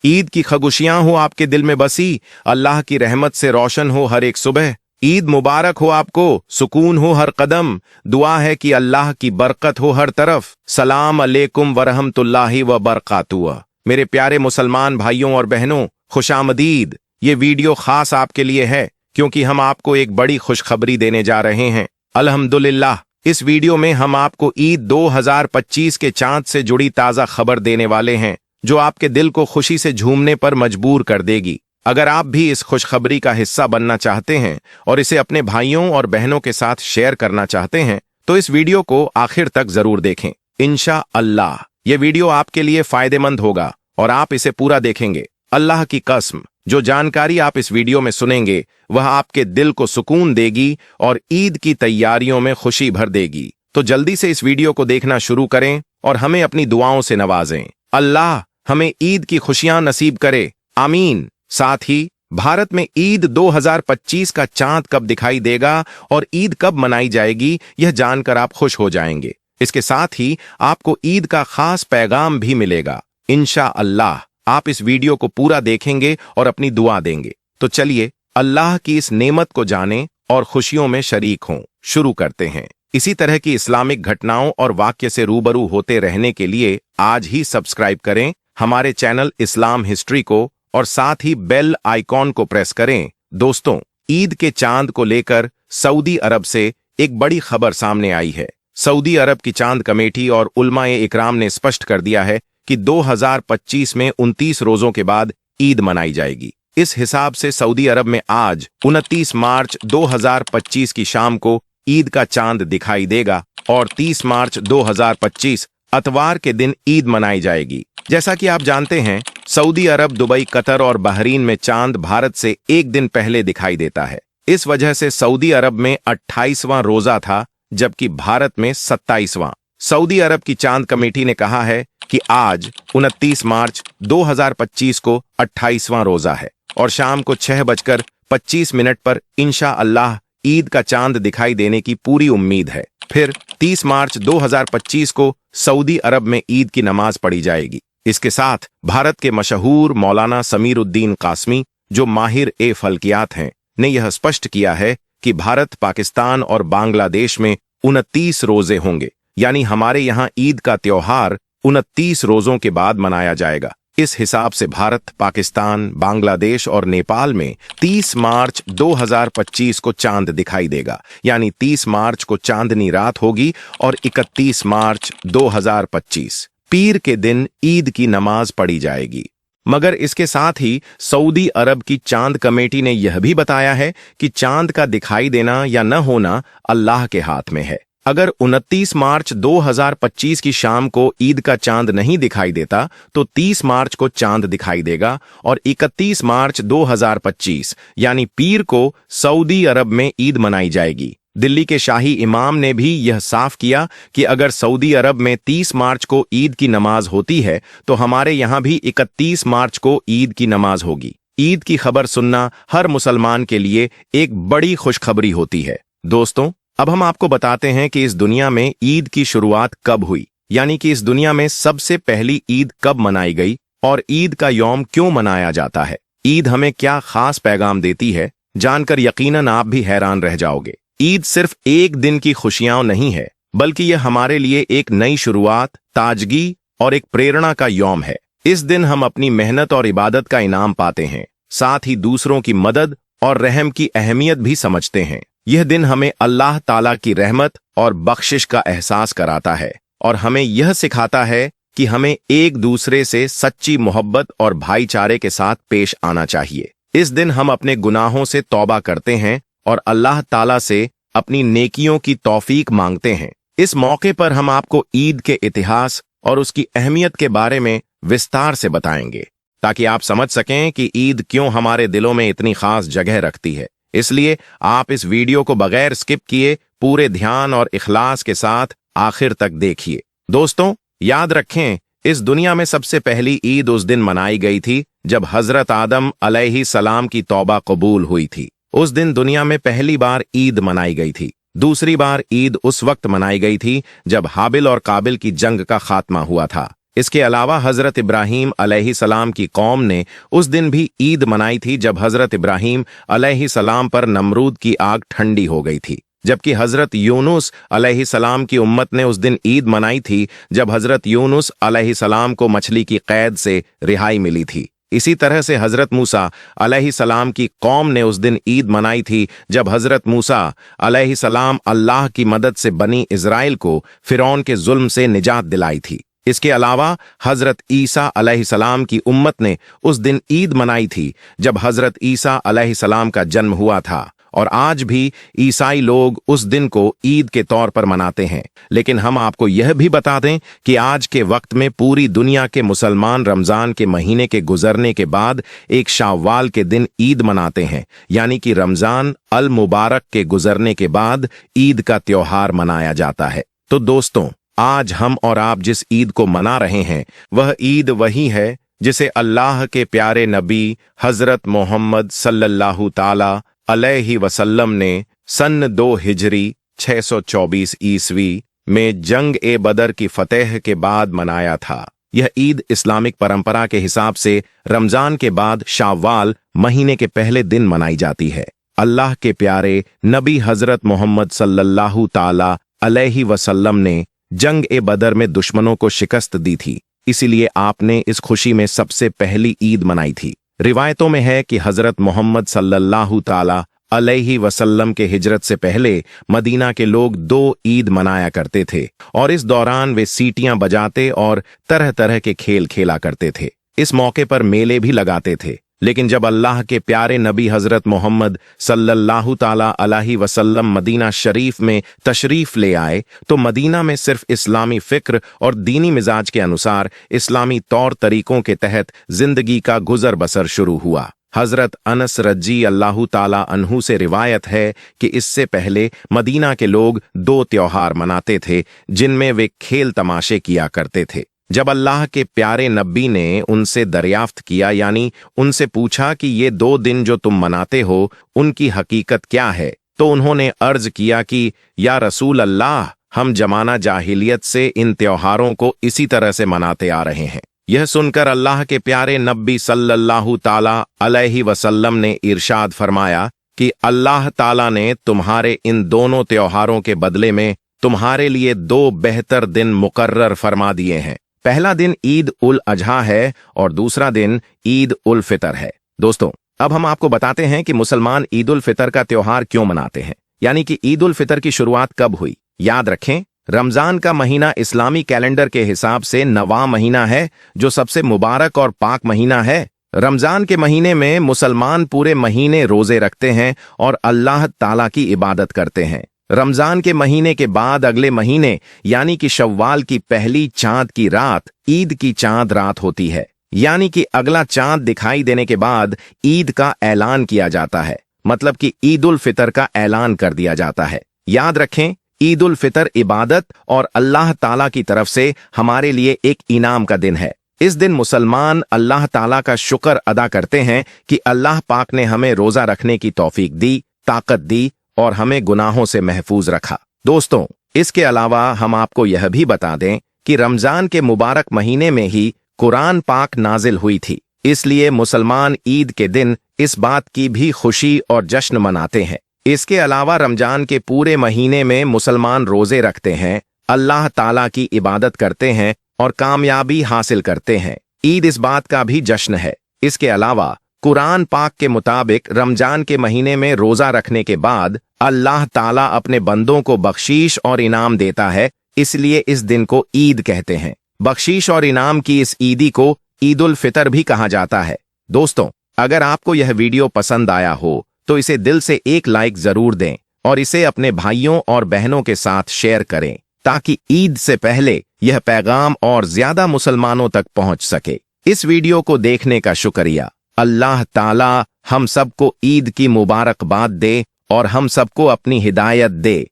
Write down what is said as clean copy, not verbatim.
ईद की खगुशियां हो आपके दिल में बसी, अल्लाह की रहमत से रोशन हो हर एक सुबह। ईद मुबारक हो आपको, सुकून हो हर कदम, दुआ है कि अल्लाह की बरकत हो हर तरफ। सलाम अलैकुम वरहमतुल्लाहि व बरकातुहू। मेरे प्यारे मुसलमान भाइयों और बहनों, खुशामदीद। ये वीडियो खास आपके लिए है क्योंकि हम आपको एक बड़ी खुशखबरी देने जा रहे हैं। अल्हम्दुलिल्लाह, इस वीडियो में हम आपको ईद 2025 के चांद से जुड़ी ताज़ा खबर देने वाले हैं जो आपके दिल को खुशी से झूमने पर मजबूर कर देगी। अगर आप भी इस खुशखबरी का हिस्सा बनना चाहते हैं और इसे अपने भाइयों और बहनों के साथ शेयर करना चाहते हैं तो इस वीडियो को आखिर तक जरूर देखें। इंशा अल्लाह ये वीडियो आपके लिए फायदेमंद होगा और आप इसे पूरा देखेंगे। अल्लाह की कसम, जो जानकारी आप इस वीडियो में सुनेंगे वह आपके दिल को सुकून देगी और ईद की तैयारियों में खुशी भर देगी। तो जल्दी से इस वीडियो को देखना शुरू करें और हमें अपनी दुआओं से नवाजें। अल्लाह हमें ईद की खुशियां नसीब करे, आमीन। साथ ही भारत में ईद 2025 का चांद कब दिखाई देगा और ईद कब मनाई जाएगी यह जानकर आप खुश हो जाएंगे। इसके साथ ही आपको ईद का खास पैगाम भी मिलेगा। इंशा अल्लाह आप इस वीडियो को पूरा देखेंगे और अपनी दुआ देंगे। तो चलिए अल्लाह की इस नेमत को जानें और खुशियों में शरीक हों। शुरू करते हैं। इसी तरह की इस्लामिक घटनाओं और वाक्य से रूबरू होते रहने के लिए आज ही सब्सक्राइब करें हमारे चैनल इस्लाम हिस्ट्री को और साथ ही बेल आइकॉन को प्रेस करें। दोस्तों, ईद के चांद को लेकर सऊदी अरब से एक बड़ी खबर सामने आई है। सऊदी अरब की चांद कमेटी और उलमाए इकराम ने स्पष्ट कर दिया है कि 2025 में 29 रोजों के बाद ईद मनाई जाएगी। इस हिसाब से सऊदी अरब में आज 29 मार्च 2025 की शाम को ईद का चांद दिखाई देगा और 30 मार्च 2025 अतवार के दिन ईद मनाई जाएगी। जैसा कि आप जानते हैं, सऊदी अरब, दुबई, कतर और बहरीन में चांद भारत से एक दिन पहले दिखाई देता है। इस वजह से सऊदी अरब में 28वां रोजा था जबकि भारत में 27वां। सऊदी अरब की चांद कमेटी ने कहा है कि आज 29 मार्च 2025 को 28वां रोजा है और शाम को 6:25 पर इंशा अल्लाह ईद का चांद दिखाई देने की पूरी उम्मीद है। फिर 30 मार्च 2025 को सऊदी अरब में ईद की नमाज पढ़ी जाएगी। इसके साथ भारत के मशहूर मौलाना समीरुद्दीन कासमी, जो माहिर ए फल्कियात हैं, ने यह स्पष्ट किया है कि भारत, पाकिस्तान और बांग्लादेश में 29 रोजे होंगे, यानी हमारे यहाँ ईद का त्योहार 29 रोजों के बाद मनाया जाएगा। इस हिसाब से भारत, पाकिस्तान, बांग्लादेश और नेपाल में 30 मार्च 2025 को चांद दिखाई देगा, यानी 30 मार्च को चांदनी रात होगी और 31 मार्च 2025 पीर के दिन ईद की नमाज पढ़ी जाएगी। मगर इसके साथ ही सऊदी अरब की चांद कमेटी ने यह भी बताया है कि चांद का दिखाई देना या न होना अल्लाह के हाथ में है। अगर 29 मार्च 2025 की शाम को ईद का चांद नहीं दिखाई देता तो 30 मार्च को चांद दिखाई देगा और 31 मार्च 2025 यानी पीर को सऊदी अरब में ईद मनाई जाएगी। दिल्ली के शाही इमाम ने भी यह साफ किया कि अगर सऊदी अरब में 30 मार्च को ईद की नमाज होती है तो हमारे यहाँ भी 31 मार्च को ईद की नमाज होगी। ईद की खबर सुनना हर मुसलमान के लिए एक बड़ी खुशखबरी होती है। दोस्तों, अब हम आपको बताते हैं कि इस दुनिया में ईद की शुरुआत कब हुई, यानी कि इस दुनिया में सबसे पहली ईद कब मनाई गई और ईद का यौम क्यों मनाया जाता है। ईद हमें क्या खास पैगाम देती है, जानकर यकीनन आप भी हैरान रह जाओगे। ईद सिर्फ एक दिन की खुशियां नहीं है, बल्कि यह हमारे लिए एक नई शुरुआत, ताजगी और एक प्रेरणा का यौम है। इस दिन हम अपनी मेहनत और इबादत का इनाम पाते हैं, साथ ही दूसरों की मदद और रहम की अहमियत भी समझते हैं। यह दिन हमें अल्लाह ताला की रहमत और बख्शिश का एहसास कराता है और हमें यह सिखाता है कि हमें एक दूसरे से सच्ची मोहब्बत और भाईचारे के साथ पेश आना चाहिए। इस दिन हम अपने गुनाहों से तौबा करते हैं और अल्लाह ताला से अपनी नेकियों की तौफीक मांगते हैं। इस मौके पर हम आपको ईद के इतिहास और उसकी अहमियत के बारे में विस्तार से बताएंगे ताकि आप समझ सकें कि ईद क्यों हमारे दिलों में इतनी खास जगह रखती है। इसलिए आप इस वीडियो को बगैर स्किप किए पूरे ध्यान और इखलास के साथ आखिर तक देखिए। दोस्तों, याद रखें, इस दुनिया में सबसे पहली ईद उस दिन मनाई गई थी जब हजरत आदम अलैहिस्सलाम की तौबा कबूल हुई थी। उस दिन दुनिया में पहली बार ईद मनाई गई थी। दूसरी बार ईद उस वक्त मनाई गई थी जब हाबिल और काबिल की जंग का खात्मा हुआ था। इसके अलावा हजरत इब्राहीम अलैहिस्सलाम की कौम ने उस दिन भी ईद मनाई थी जब हजरत इब्राहीम अलैहिस्सलाम पर नमरूद की आग ठंडी हो गई थी, जबकि हजरत यूनुस अलैहिस्सलाम की उम्मत ने उस दिन ईद मनाई थी जब हजरत यूनुस अलैहिस्सलाम को मछली की कैद से रिहाई मिली थी। इसी तरह से हजरत मूसा अलैहिस्सलाम की कौम ने उस दिन ईद मनाई थी जब हजरत मूसा अलैहिस्सलाम अल्लाह की मदद से बनी इज़राइल को फिरौन के जुल्म से निजात दिलाई थी। इसके अलावा हजरत ईसा अलैहिस्सलाम की उम्मत ने उस दिन ईद मनाई थी जब हजरत ईसा अलैहिस्सलाम का जन्म हुआ था, और आज भी ईसाई लोग उस दिन को ईद के तौर पर मनाते हैं। लेकिन हम आपको यह भी बता दें कि आज के वक्त में पूरी दुनिया के मुसलमान रमजान के महीने के गुजरने के बाद एक शाव्वाल के दिन ईद मनाते हैं, यानी कि रमजान अल मुबारक के गुजरने के बाद ईद का त्योहार मनाया जाता है। तो दोस्तों, आज हम और आप जिस ईद को मना रहे हैं वह ईद वही है जिसे अल्लाह के प्यारे नबी हजरत मोहम्मद सल्लल्लाहु ताला अलैहि वसल्लम ने सन 2 हिजरी 624 ईस्वी में जंग ए बदर की फतेह के बाद मनाया था। यह ईद इस्लामिक परंपरा के हिसाब से रमजान के बाद शाव्वाल महीने के पहले दिन मनाई जाती है। अल्लाह के प्यारे नबी हजरत मोहम्मद सल्लल्लाहु ताला अलैहि वसल्लम ने जंग ए बदर में दुश्मनों को शिकस्त दी थी, इसीलिए आपने इस खुशी में सबसे पहली ईद मनाई थी। रिवायतों में है कि हजरत मोहम्मद सल्लल्लाहु ताला अलैहि वसल्लम के हिजरत से पहले मदीना के लोग 2 ईद मनाया करते थे, और इस दौरान वे सीटियां बजाते और तरह तरह के खेल खेला करते थे। इस मौके पर मेले भी लगाते थे। लेकिन जब अल्लाह के प्यारे नबी हजरत मोहम्मद सल्लल्लाहु ताला अलैहि वसल्लम मदीना शरीफ में तशरीफ ले आए तो मदीना में सिर्फ इस्लामी फिक्र और दीनी मिजाज के अनुसार इस्लामी तौर तरीकों के तहत जिंदगी का गुजर बसर शुरू हुआ। हजरत अनस रजी अल्लाहु ताला अन्हु से रिवायत है कि इससे पहले मदीना के लोग 2 त्योहार मनाते थे जिनमें वे खेल तमाशे किया करते थे। जब अल्लाह के प्यारे नबी ने उनसे दरियाफ्त किया, यानी उनसे पूछा कि ये 2 दिन जो तुम मनाते हो उनकी हकीकत क्या है, तो उन्होंने अर्ज किया कि या रसूल अल्लाह, हम जमाना जाहिलियत से इन त्योहारों को इसी तरह से मनाते आ रहे हैं। यह सुनकर अल्लाह के प्यारे नबी सल्लल्लाहु ताला अलैहि वसल्लम ने इरशाद फरमाया कि अल्लाह ताला ने तुम्हारे इन दोनों त्योहारों के बदले में तुम्हारे लिए 2 बेहतर दिन मुकर्रर फरमा दिए हैं। पहला दिन ईद उल अजहा है और दूसरा दिन ईद उल फितर है। दोस्तों, अब हम आपको बताते हैं कि मुसलमान ईद उल फितर का त्योहार क्यों मनाते हैं, यानी कि ईद उल फितर की शुरुआत कब हुई। याद रखें, रमजान का महीना इस्लामी कैलेंडर के हिसाब से 9वां महीना है, जो सबसे मुबारक और पाक महीना है। रमजान के महीने में मुसलमान पूरे महीने रोजे रखते हैं और अल्लाह ताला की इबादत करते हैं। रमजान के महीने के बाद अगले महीने यानी कि शव्वाल की पहली चांद की रात ईद की चांद रात होती है, यानी कि अगला चांद दिखाई देने के बाद ईद का ऐलान किया जाता है, मतलब कि ईद उल फितर का ऐलान कर दिया जाता है। याद रखें, ईद उल फितर इबादत और अल्लाह ताला की तरफ से हमारे लिए एक इनाम का दिन है। इस दिन मुसलमान अल्लाह ताला का शुक्र अदा करते हैं कि अल्लाह पाक ने हमें रोजा रखने की तौफीक दी, ताकत दी और हमें गुनाहों से महफूज रखा। दोस्तों, इसके अलावा हम आपको यह भी बता दें कि रमजान के मुबारक महीने में ही कुरान पाक नाजिल हुई थी, इसलिए मुसलमान ईद के दिन इस बात की भी खुशी और जश्न मनाते हैं। इसके अलावा रमजान के पूरे महीने में मुसलमान रोजे रखते हैं, अल्लाह ताला की इबादत करते हैं और कामयाबी हासिल करते हैं। ईद इस बात का भी जश्न है। इसके अलावा कुरान पाक के मुताबिक रमजान के महीने में रोजा रखने के बाद अल्लाह ताला अपने बंदों को बख्शीश और इनाम देता है, इसलिए इस दिन को ईद कहते हैं। बख्शीश और इनाम की इस ईदी को ईद उल फितर भी कहा जाता है। दोस्तों, अगर आपको यह वीडियो पसंद आया हो तो इसे दिल से एक लाइक जरूर दें और इसे अपने भाइयों और बहनों के साथ शेयर करें, ताकि ईद से पहले यह पैगाम और ज्यादा मुसलमानों तक पहुंच सके। इस वीडियो को देखने का शुक्रिया। अल्लाह ताला हम सबको ईद की मुबारकबाद दे और हम सबको अपनी हिदायत दे।